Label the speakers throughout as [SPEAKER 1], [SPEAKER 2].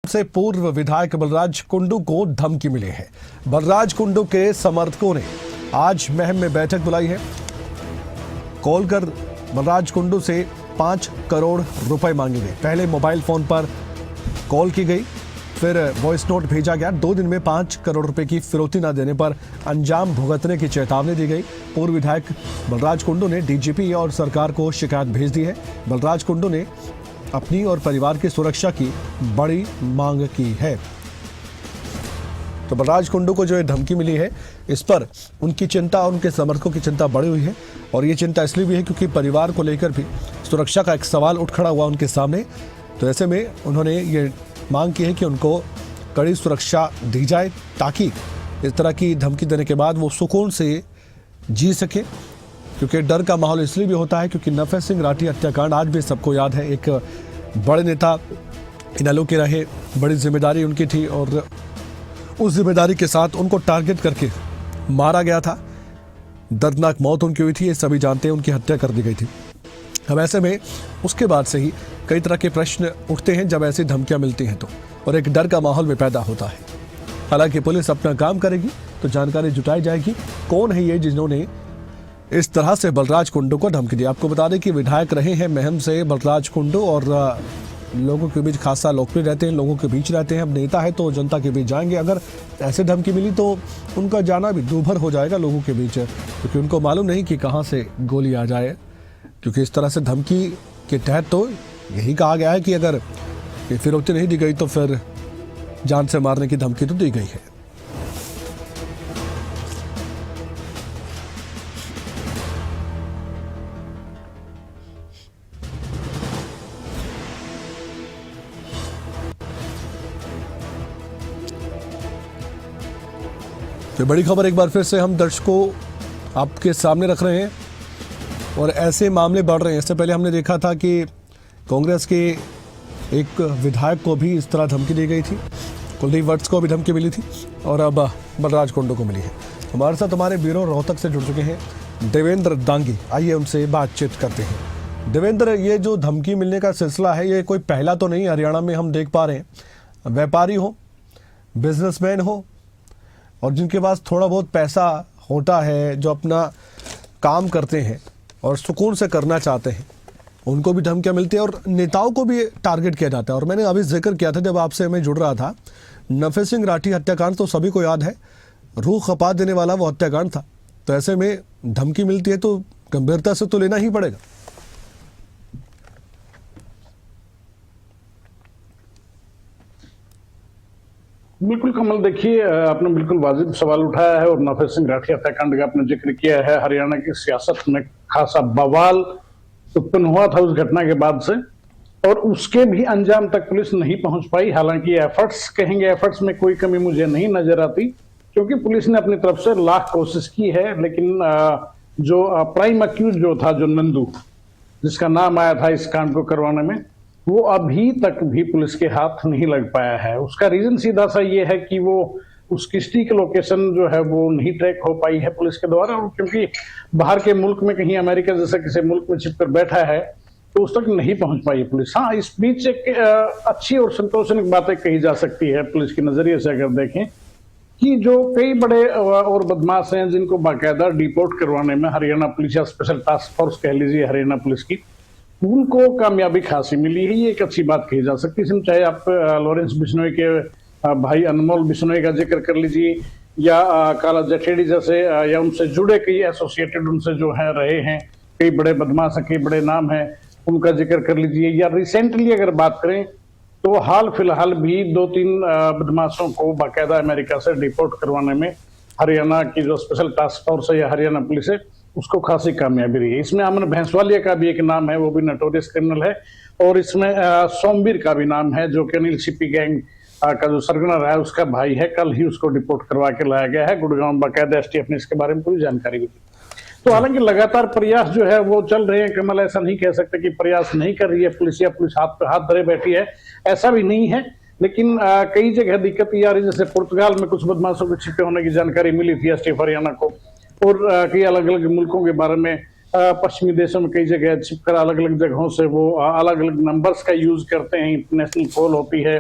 [SPEAKER 1] से पूर्व विधायक बलराज कुंडू को धमकी मिली है। बलराज कुंडू के समर्थकों ने आज महम में बैठक बुलाई है। कॉल कर बलराज कुंडू से 5 करोड़ रुपए मांगे गए। पहले मोबाइल फोन पर कॉल की गई, फिर वॉइस नोट भेजा गया। 2 दिन में 5 करोड़ रुपए की फिरौती न देने पर अंजाम भुगतने की चेतावनी दी गई। पूर्व विधायक बलराज कुंडू ने डीजीपी और सरकार को शिकायत भेज दी है। बलराज कुंडू ने अपनी और परिवार की सुरक्षा की बड़ी मांग की है। तो बलराज कुंडू को जो ये धमकी मिली है, इस पर उनकी चिंता और उनके समर्थकों की चिंता बढ़ी हुई है। और ये चिंता इसलिए भी है क्योंकि परिवार को लेकर भी सुरक्षा का एक सवाल उठ खड़ा हुआ उनके सामने। तो ऐसे में उन्होंने ये मांग की है कि उनको कड़ी सुरक्षा दी जाए, ताकि इस तरह की धमकी देने के बाद वो सुकून से जी सके। क्योंकि डर का माहौल इसलिए भी होता है क्योंकि नफे सिंह राठी हत्याकांड आज भी सबको याद है। एक बड़े नेता इनेलो के रहे, बड़ी जिम्मेदारी उनकी थी और उस जिम्मेदारी के साथ उनको टारगेट करके मारा गया था। दर्दनाक मौत उनकी हुई थी, ये सभी जानते हैं। उनकी हत्या कर दी गई थी। अब ऐसे में उसके बाद से ही कई तरह के प्रश्न उठते हैं जब ऐसी धमकियां मिलती हैं तो, और एक डर का माहौल भी पैदा होता है। हालांकि पुलिस अपना काम करेगी तो जानकारी जुटाई जाएगी कौन है ये जिन्होंने इस तरह से बलराज कुंडू को धमकी दी। आपको बता दें कि विधायक रहे हैं महम से बलराज कुंडू और लोगों के बीच खासा लोकप्रिय रहते हैं, लोगों के बीच रहते हैं। अब नेता है तो जनता के बीच जाएंगे। अगर ऐसे धमकी मिली तो उनका जाना भी दूभर हो जाएगा लोगों के बीच, क्योंकि उनको मालूम नहीं कि कहाँ से गोली आ जाए। क्योंकि इस तरह से धमकी के तहत तो यही कहा गया है कि अगर ये फिरौती नहीं दी गई तो फिर जान से मारने की धमकी तो दी गई है। तो बड़ी खबर एक बार फिर से हम दर्शकों आपके सामने रख रहे हैं और ऐसे मामले बढ़ रहे हैं। इससे पहले हमने देखा था कि कांग्रेस के एक विधायक को भी इस तरह धमकी दी गई थी, कुलदीप वत्स को भी धमकी मिली थी और अब बलराज कुंडू को मिली है। हमारे साथ हमारे ब्यूरो रोहतक से जुड़ चुके हैं देवेंद्र दांगी। आइए उनसे बातचीत करते हैं। देवेंद्र, ये जो धमकी मिलने का सिलसिला है ये कोई पहला तो नहीं, हरियाणा में हम देख पा रहे हैं। व्यापारी हो, बिजनेसमैन हो और जिनके पास थोड़ा बहुत पैसा होता है, जो अपना काम करते हैं और सुकून से करना चाहते हैं, उनको भी धमकियां मिलती है और नेताओं को भी टारगेट किया जाता है। और मैंने अभी जिक्र किया था जब आपसे मैं जुड़ रहा था, नफे सिंह राठी हत्याकांड तो सभी को याद है, रूह खपा देने वाला वो हत्याकांड था। तो ऐसे में धमकी मिलती है तो गंभीरता से तो लेना ही पड़ेगा।
[SPEAKER 2] बिल्कुल कमल, देखिए आपने बिल्कुल वाजिब सवाल उठाया है और नफे सिंह राठी हत्याकांड का आपने जिक्र किया है। हरियाणा की सियासत में खासा बवाल उत्पन्न हुआ था उस घटना के बाद से, और उसके भी अंजाम तक पुलिस नहीं पहुंच पाई। हालांकि एफर्ट्स में कोई कमी मुझे नहीं नजर आती, क्योंकि पुलिस ने अपनी तरफ से लाख कोशिश की है। लेकिन जो प्राइम अक्यूज जो था, जो नंदू जिसका नाम आया था इस कांड को करवाने में, वो अभी तक भी पुलिस के हाथ नहीं लग पाया है। उसका रीजन सीधा सा ये है कि वो उस किश्ती की लोकेशन जो है वो नहीं ट्रैक हो पाई है पुलिस के द्वारा, और क्योंकि बाहर के मुल्क में कहीं अमेरिका जैसे किसी मुल्क में छिपकर बैठा है तो उस तक नहीं पहुंच पाई पुलिस। हाँ, इस बीच एक अच्छी और संतोषजनक बातें कही जा सकती है पुलिस के नजरिए से अगर देखें, कि जो कई बड़े और बदमाश हैं जिनको बाकायदा डिपोर्ट करवाने में हरियाणा पुलिस या स्पेशल टास्क फोर्स कह लीजिए हरियाणा पुलिस की, उनको कामयाबी खासी मिली है। ये एक अच्छी बात कही जा सकती है। चाहे आप लॉरेंस बिश्नोई के भाई अनमोल बिश्नोई का जिक्र कर लीजिए, या काला जखेड़ी जैसे या उनसे जुड़े कई एसोसिएटेड उनसे जो है रहे हैं कई बड़े बदमाश, कई बड़े नाम हैं, उनका जिक्र कर लीजिए। या रिसेंटली अगर बात करें तो हाल फिलहाल भी 2-3 बदमाशों को बाकायदा अमेरिका से डिपोर्ट करवाने में हरियाणा की जो स्पेशल टास्क फोर्स है या हरियाणा पुलिस है उसको खासी कामयाबी रही है। इसमें अमन भैंसवालिया का भी एक नाम है, वो भी नोटोरियस क्रिमिनल है, और इसमें सोमवीर का भी नाम है जो कि अनिल सिपी गैंग का जो सरगना रहा है उसका भाई है। कल ही उसको डिपोर्ट करवा के लाया गया है गुड़गांव। बाकायदा एसटीएफ ने इसके बारे में पूरी जानकारी भी दी। तो हालांकि लगातार प्रयास जो है वो चल रहे हैं कमल, ऐसा नहीं कह सकते कि प्रयास नहीं कर रही है पुलिस या पुलिस हाथ पे हाथ धरे बैठी है, ऐसा भी नहीं है। लेकिन कई जगह दिक्कत ये आ रही, जैसे पुर्तगाल में कुछ बदमाशों के छिपे होने की जानकारी मिली थी एसटीएफ हरियाणा को, और कई अलग अलग मुल्कों के बारे में पश्चिमी देशों में कई जगह छिपकर अलग अलग जगहों से वो अलग अलग नंबर्स का यूज करते हैं, इंटरनेशनल कॉल होती है।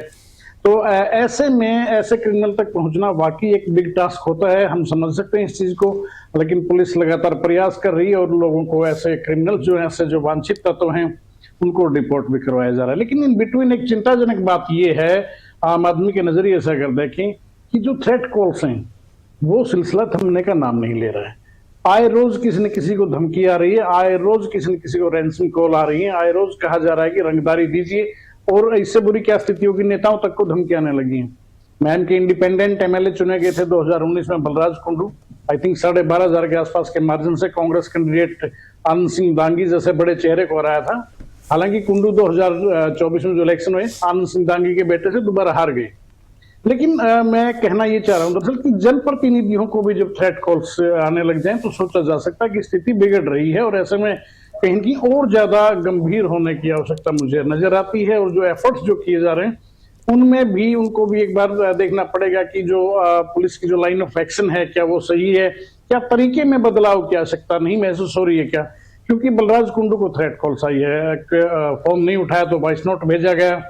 [SPEAKER 2] तो ऐसे में ऐसे क्रिमिनल तक पहुंचना वाकई एक बिग टास्क होता है, हम समझ सकते हैं इस चीज को। लेकिन पुलिस लगातार प्रयास कर रही है और लोगों को, ऐसे क्रिमिनल जो हैं, ऐसे जो वांछित तत्व हैं, उनको डिपोर्ट भी करवाया जा रहा है। लेकिन इन बिटवीन एक चिंताजनक बात यह है, आम आदमी के नजरिए से अगर देखें, कि जो थ्रेट कॉल्स हैं वो सिलसिला थमने का नाम नहीं ले रहा है। आए रोज किसी न किसी को धमकी आ रही है, आए रोज किसी न किसी को रैंसम कॉल आ रही है, आए रोज कहा जा रहा है कि रंगदारी दीजिए, और इससे बुरी क्या स्थिति होगी, नेताओं तक को धमकी आने लगी है। मैन के इंडिपेंडेंट एमएलए चुने गए थे 2019 में बलराज कुंडू, आई थिंक 12,500 के आसपास के मार्जिन से कांग्रेस कैंडिडेट आनंद सिंह दांगी जैसे बड़े चेहरे को हराया था। हालांकि कुंडू 2024 में जो इलेक्शन हुए, आनंद सिंह दांगी के बेटे से दोबारा हार गए। लेकिन मैं कहना ये चाह रहा हूं दरअसल कि जनप्रतिनिधियों को भी जब थ्रेट कॉल्स आने लग जाएं तो सोचा जा सकता है कि स्थिति बिगड़ रही है, और ऐसे में कहीं की और ज्यादा गंभीर होने की आवश्यकता मुझे नजर आती है। और जो एफर्ट्स जो किए जा रहे हैं उनमें भी उनको भी एक बार देखना पड़ेगा कि जो पुलिस की जो लाइन ऑफ एक्शन है, क्या वो सही है, क्या तरीके में बदलाव की आवश्यकता नहीं महसूस हो रही है क्या। क्योंकि बलराज कुंडू को थ्रेट कॉल्स आई है, एक फॉर्म नहीं उठाया तो वॉइस नोट भेजा गया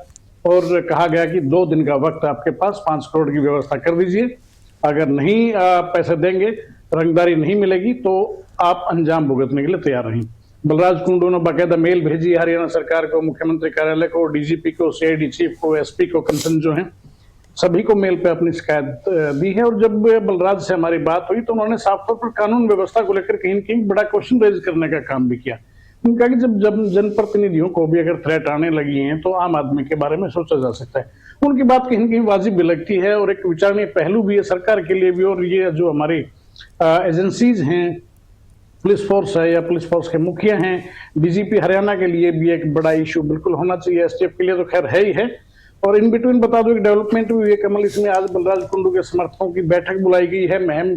[SPEAKER 2] और कहा गया कि 2 दिन का वक्त आपके पास, 5 करोड़ की व्यवस्था कर दीजिए, अगर नहीं पैसे देंगे, रंगदारी नहीं मिलेगी तो आप अंजाम भुगतने के लिए तैयार रहें। बलराज कुंडू ने बाकायदा मेल भेजी हरियाणा सरकार को, मुख्यमंत्री कार्यालय को, डीजीपी को, सीआईडी चीफ को, एसपी को, कंसर्न जो हैं सभी को मेल पे अपनी शिकायत दी है। और जब बलराज से हमारी बात हुई तो उन्होंने साफ तौर पर कानून व्यवस्था को लेकर कहीं न कहीं बड़ा क्वेश्चन रेज करने का काम भी किया। उनका कि जब जनप्रतिनिधियों को भी अगर थ्रेट आने लगी हैं तो आम आदमी के बारे में सोचा जा सकता है। उनकी बात कहीं न कहीं वाजिब भी लगती है और एक विचारणीय पहलू भी है सरकार के लिए भी। और ये जो हमारी एजेंसीज हैं, पुलिस फोर्स है या पुलिस फोर्स के मुखिया हैं, डीजीपी हरियाणा के लिए भी एक बड़ा इशू बिल्कुल होना चाहिए। एसटीएफ के लिए तो खैर है ही है। और इन बिटवीन बता दो एक डेवलपमेंट भी हुई है कमल, इसमें आज बलराज कुंडू के समर्थकों की बैठक बुलाई गई है। महम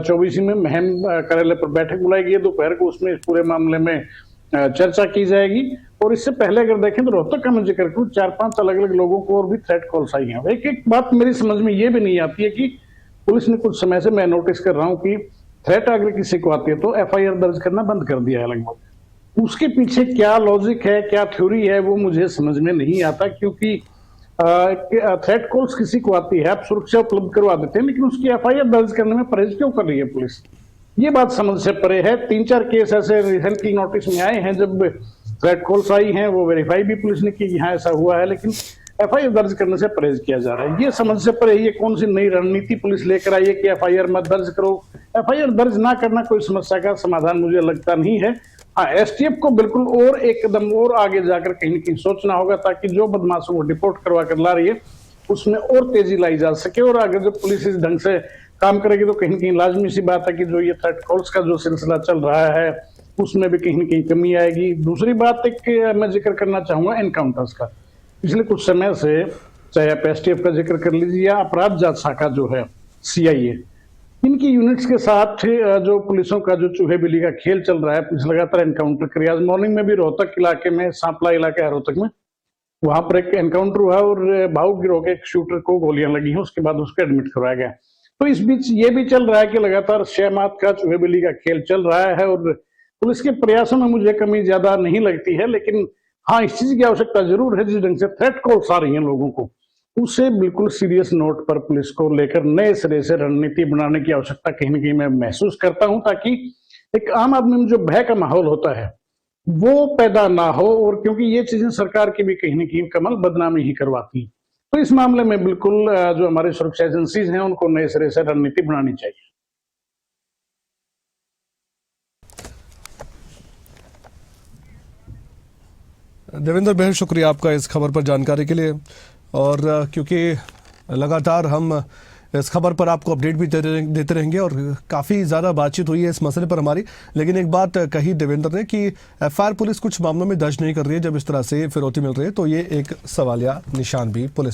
[SPEAKER 2] 24 में महम कार्यालय पर बैठक बुलाई गई है दोपहर को, उसमें इस पूरे मामले में चर्चा की जाएगी। और इससे पहले अगर देखें तो रोहतक का मैं जिक्र करूं, 4-5 अलग अलग लोगों को और भी थ्रेट कॉल्स आई हैं। एक बात मेरी समझ में ये भी नहीं आती है कि पुलिस ने कुछ समय से, मैं नोटिस कर रहा हूं कि थ्रेट अगर किसी को आती है तो एफआईआर दर्ज करना बंद कर दिया है लगभग। उसके पीछे क्या लॉजिक है, क्या थ्योरी है, वो मुझे समझ में नहीं आता। क्योंकि थ्रेट कॉल्स किसी को आती है, आप सुरक्षा उपलब्ध करवा देते हैं, लेकिन उसकी एफआईआर दर्ज करने में परहेज क्यों कर रही है पुलिस, ये बात समझ से परे है। 3-4 केस ऐसे रिसेंटली नोटिस में आए हैं जब थ्रेट कॉल्स आई हैं, वो वेरीफाई भी पुलिस ने की कि हाँ ऐसा हुआ है, लेकिन एफआईआर दर्ज करने से परहेज किया जा रहा है। ये समझ से परे ये कौन सी नई रणनीति पुलिस लेकर आई है कि एफआईआर मत दर्ज करो। एफआईआर दर्ज ना करना कोई समस्या का समाधान मुझे लगता नहीं है। हाँ, एसटीएफ को बिल्कुल और एक कदम और आगे जाकर कहीं न कहीं सोचना होगा, ताकि जो बदमाशों को डिपोर्ट करवा कर ला रही है उसमें और तेजी लाई जा सके। और अगर जो पुलिस इस ढंग से काम करेगी तो कहीं न कहीं लाजमी सी बात है कि जो ये थ्रेट कॉल्स का जो सिलसिला चल रहा है उसमें भी कहीं न कहीं कमी आएगी। दूसरी बात एक मैं जिक्र करना चाहूंगा एनकाउंटर्स का। पिछले कुछ समय से, चाहे आप एसटीएफ का जिक्र कर लीजिए या अपराध जांच शाखा जो है सीआईए, इनकी यूनिट्स के साथ जो पुलिसों का जो चूहे बिल्ली का खेल चल रहा है, पुलिस लगातार एनकाउंटर कर रही है। आज मॉर्निंग में भी रोहतक इलाके में, सांपला इलाका है रोहतक में, वहां पर एक एनकाउंटर हुआ और भावुक गिरोह के एक शूटर को गोलियां लगी हैं, उसके बाद उसको एडमिट करवाया गया। तो इस बीच ये भी चल रहा है कि लगातार शहमात का चूहे बिल्ली का खेल चल रहा है और पुलिस के प्रयासों में मुझे कमी ज्यादा नहीं लगती है। लेकिन हाँ, इस चीज की आवश्यकता जरूर है, जिस ढंग से थ्रेट कॉल्स आ रही हैं लोगों को, उसे बिल्कुल सीरियस नोट पर पुलिस को लेकर नए सिरे से रणनीति बनाने की आवश्यकता कहीं न कहीं मैं महसूस करता हूं, ताकि एक आम आदमी में जो भय का माहौल होता है वो पैदा ना हो। और क्योंकि ये चीजें सरकार की भी कहीं न कहीं कमल बदनामी ही करवाती, तो इस मामले में बिल्कुल जो हमारी सुरक्षा एजेंसीज हैं उनको नए सिरे से रणनीति बनानी चाहिए।
[SPEAKER 1] देवेंद्र, बेहद शुक्रिया आपका इस खबर पर जानकारी के लिए। और क्योंकि लगातार हम इस खबर पर आपको अपडेट भी देते रहेंगे और काफ़ी ज़्यादा बातचीत हुई है इस मसले पर हमारी। लेकिन एक बात कही देवेंद्र ने कि एफआईआर पुलिस कुछ मामलों में दर्ज नहीं कर रही है, जब इस तरह से फिरौती मिल रही है तो ये एक सवालिया निशान भी पुलिस